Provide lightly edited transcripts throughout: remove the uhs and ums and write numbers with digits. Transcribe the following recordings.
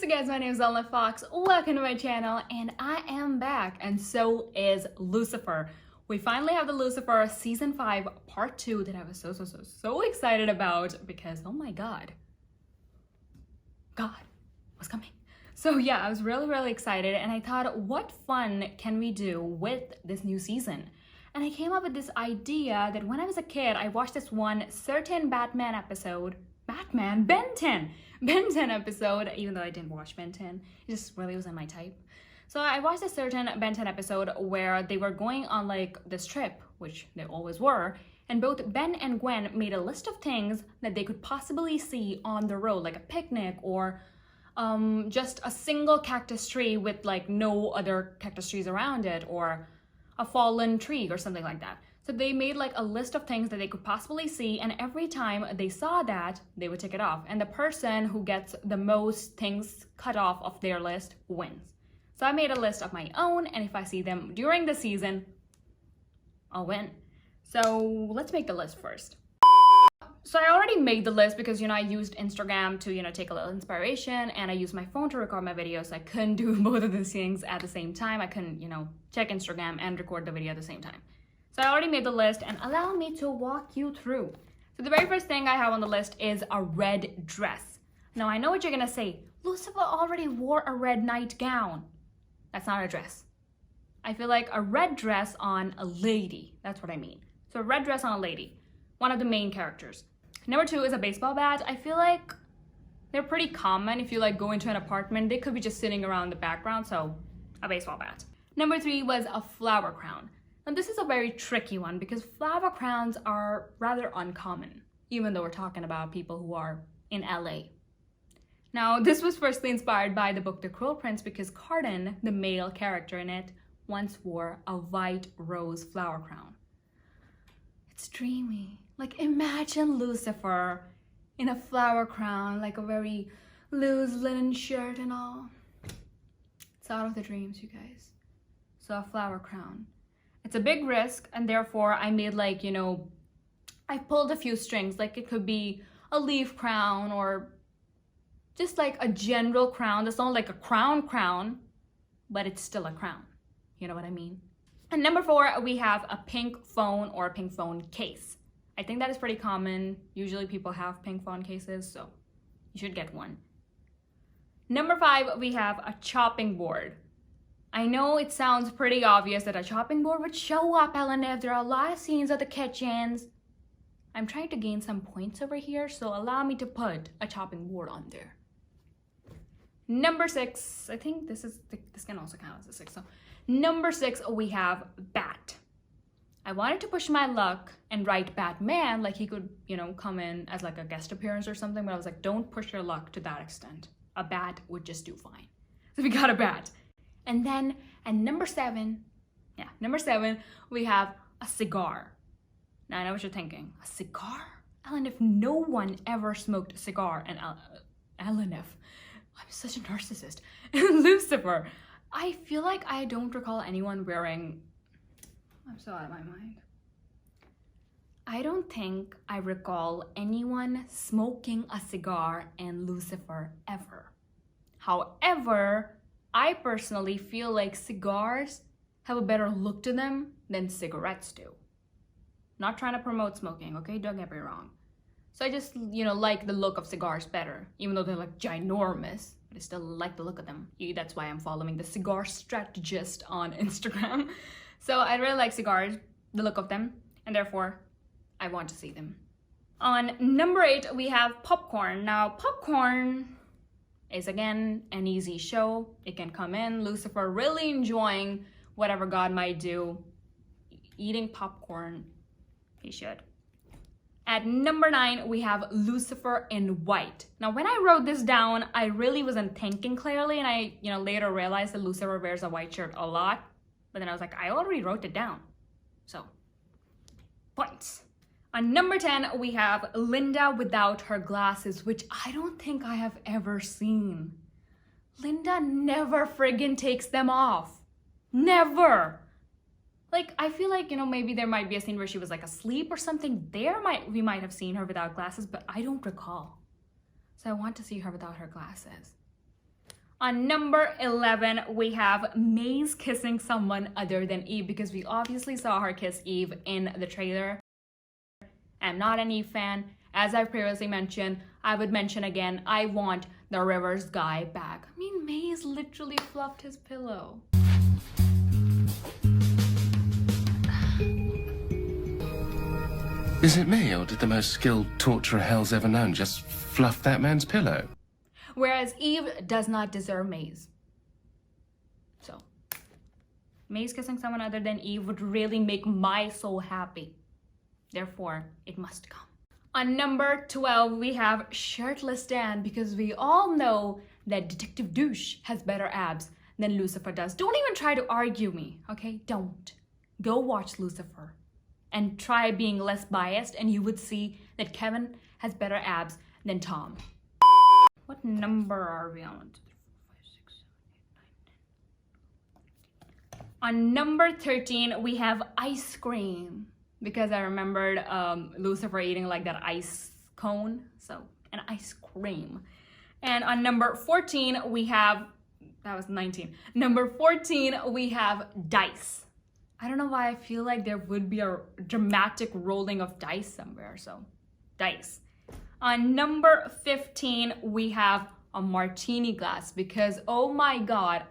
So guys, my name is Elinef. Welcome to my channel, and I am back, and so is Lucifer. We finally have the Lucifer Season 5 Part 2 that I was so excited about because, oh my God, was coming. So yeah, I was really excited, and I thought, what fun can we do with this new season? And I came up with this idea that when I was a kid, I watched this one certain Batman episode. Ben 10 episode, even though I didn't watch Ben 10, it just really wasn't my type. So I watched a certain Ben 10 episode where they were going on like this trip, which they always were, and both Ben and Gwen made a list of things that they could possibly see on the road, like a picnic or just a single cactus tree with like no other cactus trees around it, or a fallen tree or something like that. So they made like a list of things that they could possibly see, and every time they saw that, they would tick it off. And the person who gets the most things cut off of their list wins. So I made a list of my own, and if I see them during the season, I'll win. So let's make the list first. So I already made the list because, I used Instagram to, take a little inspiration, and I used my phone to record my video, so I couldn't do both of these things at the same time. I couldn't, check Instagram and record the video at the same time. So I already made the list, and allow me to walk you through. So the very first thing I have on the list is a red dress. Now I know what you're gonna say. Lucifer already wore a red nightgown. That's not a dress. I feel like a red dress on a lady. That's what I mean. So a red dress on a lady. One of the main characters. Number 2 is a baseball bat. I feel like they're pretty common. If you like go into an apartment, they could be just sitting around the background, so a baseball bat. Number 3 was a flower crown. And this is a very tricky one because flower crowns are rather uncommon, even though we're talking about people who are in LA. Now, this was firstly inspired by the book The Cruel Prince because Cardan, the male character in it, once wore a white rose flower crown. It's dreamy. Like, imagine Lucifer in a flower crown, like a very loose linen shirt and all. It's out of the dreams, you guys. So a flower crown. It's a big risk, and therefore I made like, I pulled a few strings. Like it could be a leaf crown or just like a general crown. That's not like a crown, but it's still a crown. You know what I mean? And number 4, we have a pink phone or a pink phone case. I think that is pretty common. Usually people have pink phone cases, so you should get one. Number 5, we have a chopping board. I know it sounds pretty obvious that a chopping board would show up, Elinef. There are a lot of scenes of the kitchens. I'm trying to gain some points over here, so allow me to put a chopping board on there. Number 6, I think this can also count as a 6. So number 6, we have bat. I wanted to push my luck and write Batman, like he could, come in as like a guest appearance or something, but I was like, don't push your luck to that extent. A bat would just do fine. So we got a bat. And then at number 7, we have a cigar. Now I know what you're thinking. A cigar? Elinef, no one ever smoked a cigar. And Elinef, I'm such a narcissist. Lucifer, I feel like I don't recall anyone wearing... I'm so out of my mind. I don't think I recall anyone smoking a cigar in Lucifer ever. However, I personally feel like cigars have a better look to them than cigarettes do. Not trying to promote smoking, okay? Don't get me wrong. So I just, like the look of cigars better, even though they're like ginormous, but I still like the look of them. That's why I'm following the Cigar Strategist on Instagram. So I really like cigars, the look of them, and therefore I want to see them. On number 8, we have popcorn. Now, popcorn is again an easy show. It can come in. Lucifer really enjoying whatever God might do. Eating popcorn, he should. At number 9, we have Lucifer in white. Now, when I wrote this down, I really wasn't thinking clearly, and I, later realized that Lucifer wears a white shirt a lot. But then I was like, I already wrote it down. So, points. On number 10, we have Linda without her glasses, which I don't think I have ever seen. Linda never friggin' takes them off. Never. Like, I feel like, maybe there might be a scene where she was like asleep or something. We might have seen her without glasses, but I don't recall. So I want to see her without her glasses. On number 11, we have Maze kissing someone other than Eve, because we obviously saw her kiss Eve in the trailer. I'm not an Eve fan. As I've previously mentioned, I would mention again, I want the Rivers guy back. I mean, Maze literally fluffed his pillow. Is it me, or did the most skilled torturer hell's ever known just fluff that man's pillow? Whereas Eve does not deserve Maze. So, Maze kissing someone other than Eve would really make my soul happy. Therefore, it must come. On number 12, we have Shirtless Dan, because we all know that Detective Douche has better abs than Lucifer does. Don't even try to argue me, okay? Don't. Go watch Lucifer and try being less biased, and you would see that Kevin has better abs than Tom. What number are we on? 1, 2, 3, 4, 5, 6, 7, 8, 9, 10. On number 13, we have ice cream, because I remembered Lucifer eating like that ice cone, so an ice cream. And on number 14, we have, that was 19. Number 14, we have dice. I don't know why I feel like there would be a dramatic rolling of dice somewhere, so dice. On number 15, we have a Martini Glass, because oh my god,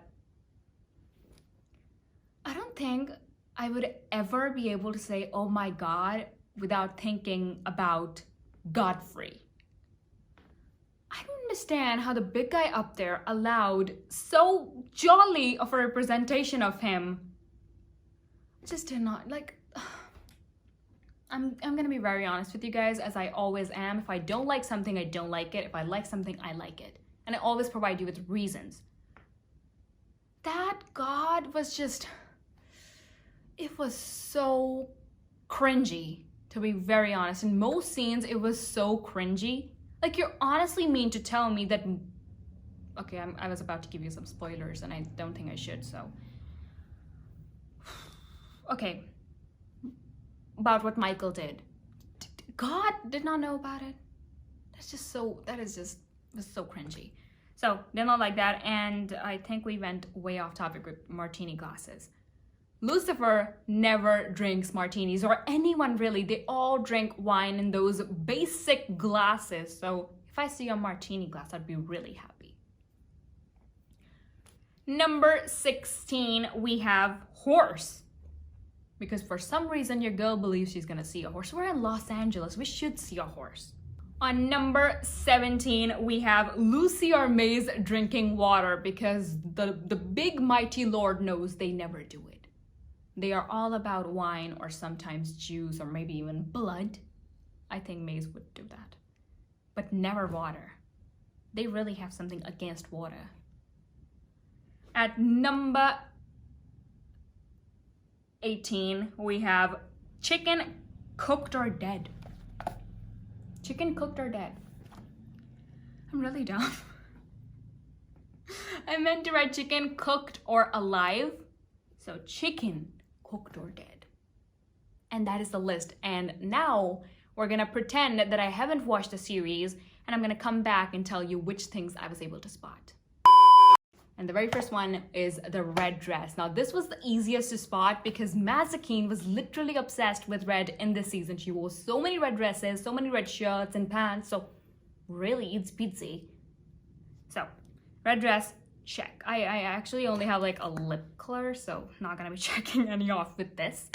I don't think I would ever be able to say oh my god without thinking about Godfrey. I don't understand how the big guy up there allowed so jolly of a representation of him. Just did not, like, I'm gonna be very honest with you guys, as I always am. If I don't like something, I don't like it. If I like something, I like it. And I always provide you with reasons. That god was just, it was so cringy, to be very honest. In most scenes, it was so cringy. Like, you're honestly mean to tell me that, okay, I was about to give you some spoilers, and I don't think I should, so. Okay, about what Michael did. God did not know about it. That's just so, was so cringy. So, did not like that, and I think we went way off topic with Martini glasses. Lucifer never drinks martinis, or anyone really. They all drink wine in those basic glasses. So, if I see a Martini glass, I'd be really happy. Number 16, we have horse. Because for some reason, your girl believes she's gonna see a horse. We're in Los Angeles, we should see a horse. On number 17, we have Lucy or Maze drinking water, because the big mighty Lord knows they never do it. They are all about wine, or sometimes juice, or maybe even blood. I think Maze would do that. But never water. They really have something against water. At number 18, we have chicken cooked or dead. Chicken cooked or dead. I'm really dumb. I meant to write chicken cooked or alive. So chicken cooked or dead. And that is the list. And now we're gonna pretend that I haven't watched the series, and I'm gonna come back and tell you which things I was able to spot. And the very first one is the red dress. Now, this was the easiest to spot because Mazikeen was literally obsessed with red in this season. She wore so many red dresses, so many red shirts and pants. So, really, it's pizza. So, red dress, check. I actually only have like a lip color, so not gonna be checking any off with this.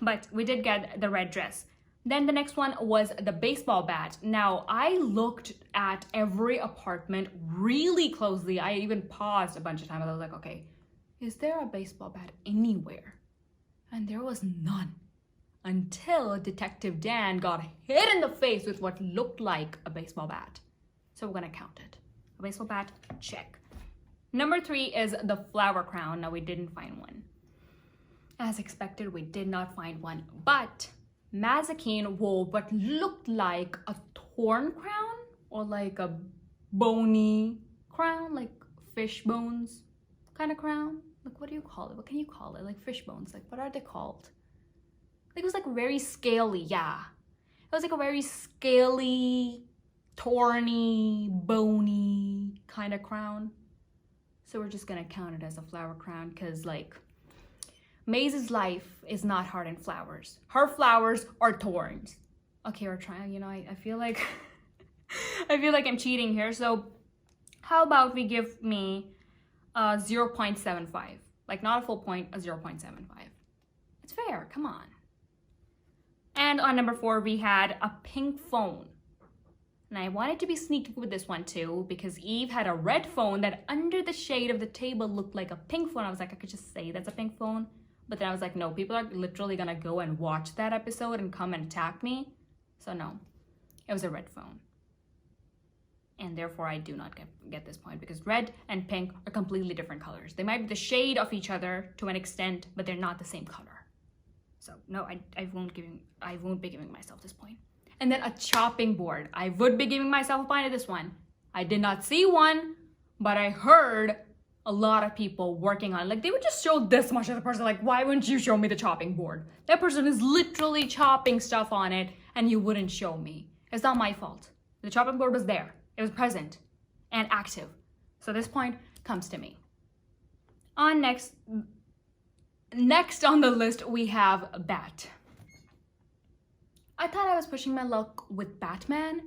But we did get the red dress. Then the next one was the baseball bat. Now, I looked at every apartment really closely. I even paused a bunch of times. I was like, okay, is there a baseball bat anywhere? And there was none. Until Detective Dan got hit in the face with what looked like a baseball bat. So we're gonna count it. A baseball bat, check. Number 3 is the flower crown. Now, we didn't find one. As expected, we did not find one, but Mazikeen wore what looked like a thorn crown, or like a bony crown, like fish bones kind of crown. Like, what do you call it? What can you call it? Like fish bones. Like, what are they called? Like, it was like very scaly, yeah. It was like a very scaly, thorny, bony kind of crown. So we're just gonna count it as a flower crown because like Maise's life is not heart and flowers. Her flowers are thorns. Okay, we're trying, you know, I feel like I feel like I'm cheating here. So how about we give me 0.75? Like not a full point, a 0.75. It's fair, come on. And on number 4, we had a pink phone. And I wanted to be sneaky with this one too, because Eve had a red phone that under the shade of the table looked like a pink phone. I was like, I could just say that's a pink phone. But then I was like, no, people are literally gonna go and watch that episode and come and attack me. So no, it was a red phone. And therefore I do not get this point because red and pink are completely different colors. They might be the shade of each other to an extent, but they're not the same color. So no, I won't be giving myself this point. And then a chopping board. I would be giving myself a point at this one. I did not see one, but I heard a lot of people working on it. Like they would just show this much of the person. Like, why wouldn't you show me the chopping board? That person is literally chopping stuff on it and you wouldn't show me. It's not my fault. The chopping board was there. It was present and active. So this point comes to me. Next on the list, we have Bat. I thought I was pushing my luck with Batman,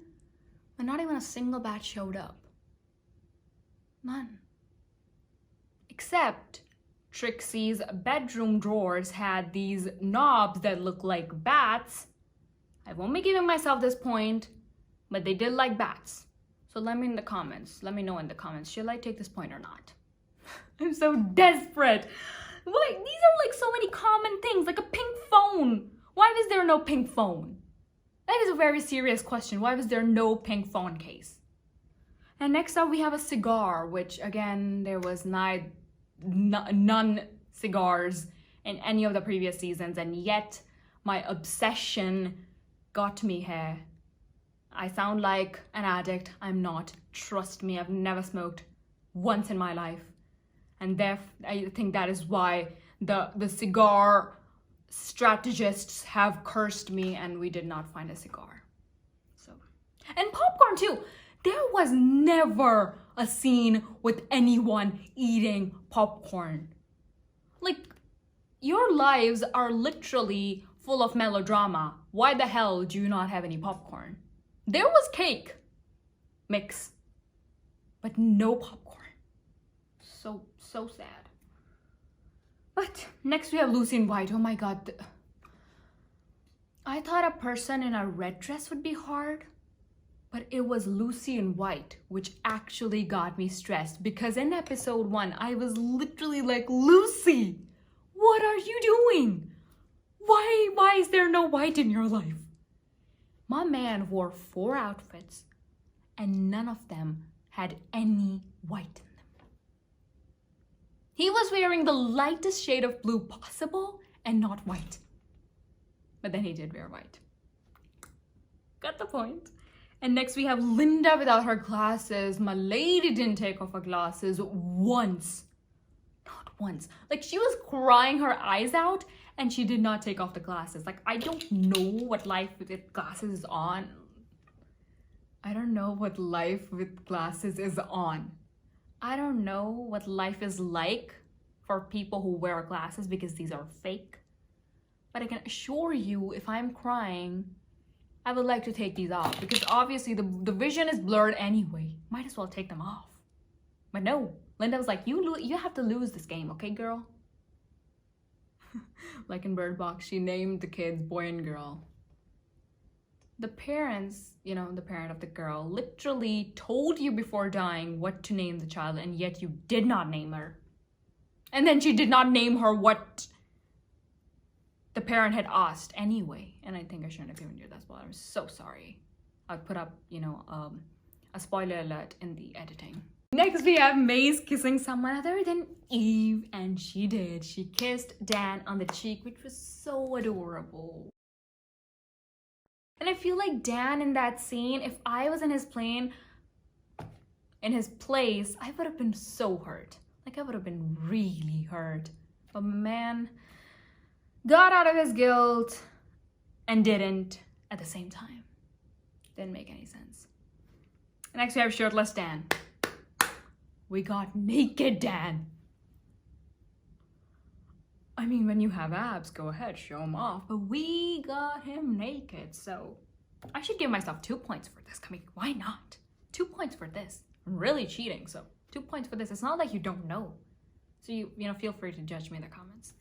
but not even a single bat showed up. None. Except Trixie's bedroom drawers had these knobs that look like bats. I won't be giving myself this point, but they did like bats. So let me know in the comments, should I take this point or not? I'm so desperate. Why? These are like so many common things, like a pink phone. Why was there no pink phone? That is a very serious question. Why was there no pink phone case? And next up we have a cigar, which again, there was none cigars in any of the previous seasons, and yet my obsession got me here. I sound like an addict. I'm not. Trust me, I've never smoked once in my life. And I think that is why the cigar strategists have cursed me and we did not find a cigar. So, and popcorn too. There was never a scene with anyone eating popcorn. Like, your lives are literally full of melodrama. Why the hell do you not have any popcorn? There was cake mix, but no popcorn. So sad. But next we have Lucy in white. Oh my god. I thought a person in a red dress would be hard, but it was Lucy in white, which actually got me stressed because in episode 1, I was literally like, Lucy, what are you doing? Why is there no white in your life? My man wore 4 outfits and none of them had any white in them. He was wearing the lightest shade of blue possible and not white. But then he did wear white. Got the point. And next we have Linda without her glasses. My lady didn't take off her glasses once. Not once. Like she was crying her eyes out and she did not take off the glasses. Like I don't know what life with glasses is on. I don't know what life with glasses is on. I don't know what life is like for people who wear glasses because these are fake. But I can assure you, if I'm crying, I would like to take these off because obviously the vision is blurred anyway. Might as well take them off. But no, Linda was like, you have to lose this game, okay, girl? Like in Bird Box, she named the kids boy and girl. The parents, the parent of the girl, literally told you before dying what to name the child, and yet you did not name her. And then she did not name her what the parent had asked anyway. And I think I shouldn't have given you that spoiler. I'm so sorry. I'll put up, a spoiler alert in the editing. Next, we have Maze kissing someone other than Eve, and she did. She kissed Dan on the cheek, which was so adorable. And I feel like Dan in that scene, if I was in his place, I would have been so hurt. Like I would have been really hurt. But man got out of his guilt and didn't at the same time. Didn't make any sense. Next we have shirtless Dan. we got naked Dan. I mean, when you have abs, go ahead, show them off. But we got him naked, so I should give myself 2 points for this. I mean, why not? 2 points for this. I'm really cheating, so 2 points for this. It's not like you don't know. So you know, feel free to judge me in the comments.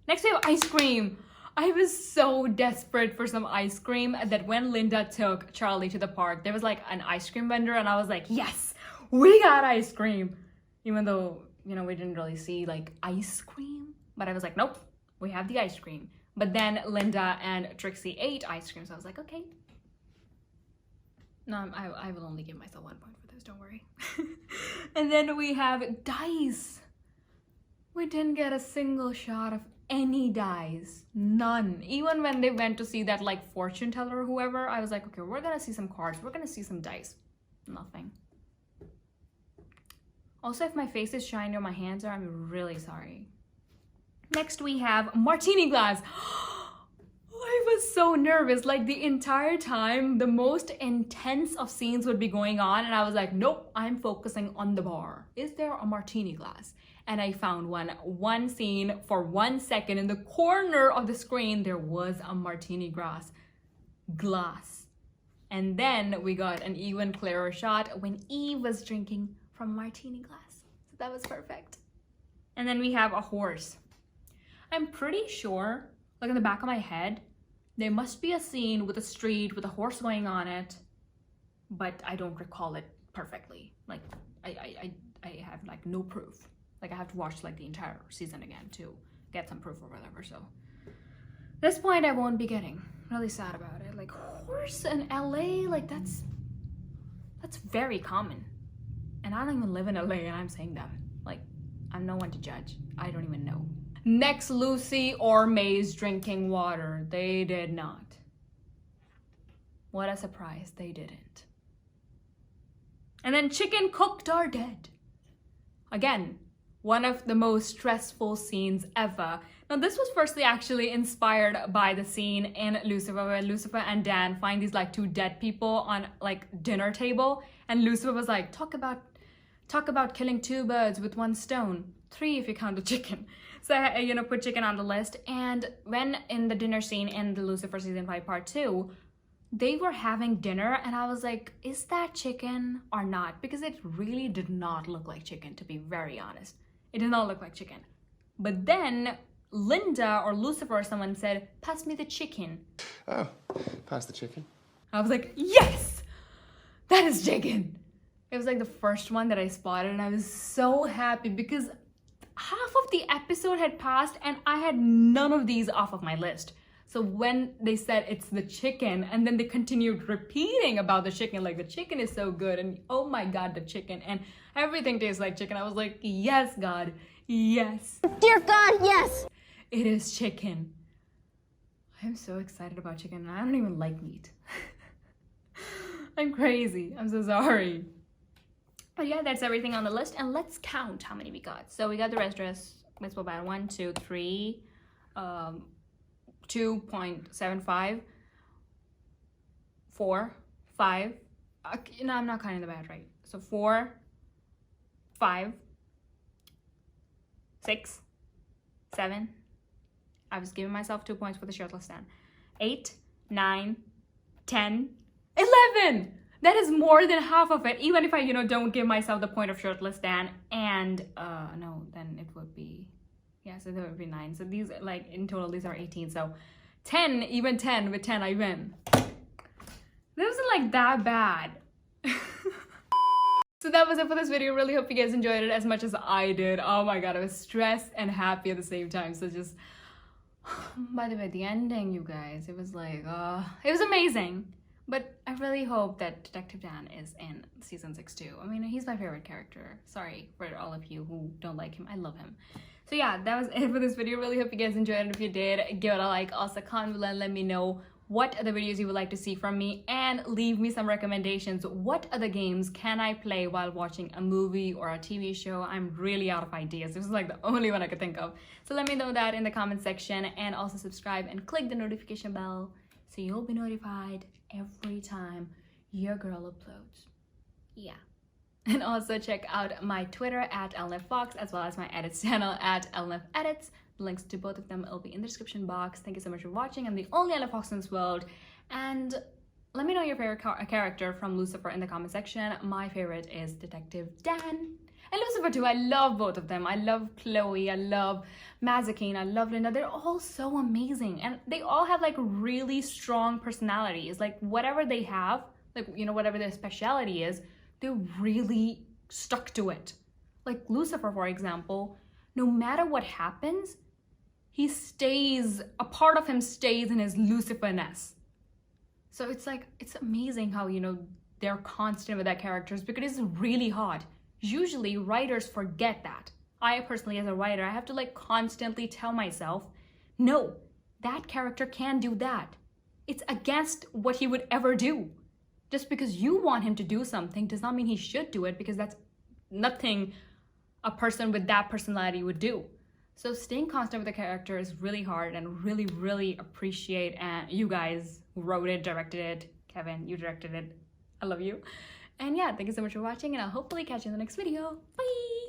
Next we have ice cream. I was so desperate for some ice cream that when Linda took Charlie to the park, there was like an ice cream vendor and I was like, yes, we got ice cream. Even though, you know, we didn't really see like ice cream, but I was like, nope, we have the ice cream. But then Linda and Trixie ate ice cream, so I was like, okay. No, I will only give myself 1 point for this, don't worry. And then we have dice. We didn't get a single shot of any dice. None. Even when they went to see that like fortune teller or whoever, I was like, okay, we're gonna see some cards, we're gonna see some dice. Nothing. Also, if my face is shiny or my hands are, I'm really sorry. Next we have Martini Glass. I was so nervous, like the entire time the most intense of scenes would be going on and I was like, nope, I'm focusing on the bar. Is there a Martini Glass? And I found one scene for 1 second in the corner of the screen, there was a Martini glass. And then we got an even clearer shot when Eve was drinking from a Martini glass. So that was perfect. And then we have a horse. I'm pretty sure, like in the back of my head, there must be a scene with a street with a horse going on it, but I don't recall it perfectly. Like I have like no proof. Like I have to watch like the entire season again to get some proof or whatever. So at this point I won't be getting really sad about it. Like horse in LA, like that's very common. And I don't even live in LA and I'm saying that. Like I'm no one to judge. I don't even know. Next, Lucy or Maze drinking water. They did not. What a surprise, they didn't. And then chicken cooked or dead. Again, one of the most stressful scenes ever. Now this was firstly actually inspired by the scene in Lucifer where Lucifer and Dan find these like 2 dead people on like dinner table. And Lucifer was like, talk about killing 2 birds with 1 stone. 3 if you count the chicken. So I, you know, put chicken on the list. And when in the dinner scene in the Lucifer season 5 part 2, they were having dinner and I was like, is that chicken or not? Because it really did not look like chicken, to be very honest. It did not look like chicken. But then Linda or Lucifer or someone said, pass me the chicken. Oh, pass the chicken. I was like, yes, that is chicken. It was like the first one that I spotted and I was so happy because half of the episode had passed and I had none of these off of my list. So when they said it's the chicken and then they continued repeating about the chicken, like the chicken is so good and oh my God, the chicken and everything tastes like chicken. I was like, yes, God, yes. Dear God, yes. It is chicken. I'm so excited about chicken and I don't even like meat. I'm crazy. I'm so sorry. But yeah, that's everything on the list. And let's count how many we got. So we got the rest dress. Let's go about 1, 2, 3, 2.75, 4, 5. No, I'm not counting the bad, right? So 4, 5, 6, 7. I was giving myself 2 points for the shirtless stand. 8, 9, 10, 11. That is more than half of it, even if I, you know, don't give myself the point of shirtless Dan. And, no, then it would be, yeah, so there would be 9. So these, like, in total, these are 18. So 10, even 10, with 10, I win. That wasn't, like, that bad. So that was it for this video. Really hope you guys enjoyed it as much as I did. Oh my God, I was stressed and happy at the same time. So just, by the way, the ending, you guys, it was like, it was amazing. But I really hope that Detective Dan is in season 6 too. I mean, he's my favorite character. Sorry for all of you who don't like him. I love him. So yeah, that was it for this video. Really hope you guys enjoyed it. If you did, give it a like. Also, comment below and let me know what other videos you would like to see from me. And leave me some recommendations. What other games can I play while watching a movie or a TV show? I'm really out of ideas. This is like the only one I could think of. So let me know that in the comment section. And also subscribe and click the notification bell so you'll be notified every time your girl uploads. Yeah. And also check out my Twitter at ElinefFox, as well as my edits channel at ElinefEdits. The links to both of them will be in the description box. Thank you so much for watching. I'm the only Elinef Fox in this world. And let me know your favorite character from Lucifer in the comment section. My favorite is Detective Dan. And Lucifer too, I love both of them. I love Chloe, I love Mazikeen, I love Linda. They're all so amazing. And they all have like really strong personalities. Like whatever they have, like, you know, whatever their speciality is, they're really stuck to it. Like Lucifer, for example, no matter what happens, he stays, a part of him stays in his Lucifer-ness. So it's like, it's amazing how, you know, they're constant with their characters because it's really hard. Usually writers forget that. I personally, as a writer, I have to like constantly tell myself, no, that character can't do that. It's against what he would ever do. Just because you want him to do something does not mean he should do it, because that's nothing a person with that personality would do. So staying constant with the character is really hard, and really appreciate you guys who wrote it, directed it. Kevin, you directed it. I love you. And yeah, thank you so much for watching, and I'll hopefully catch you in the next video. Bye!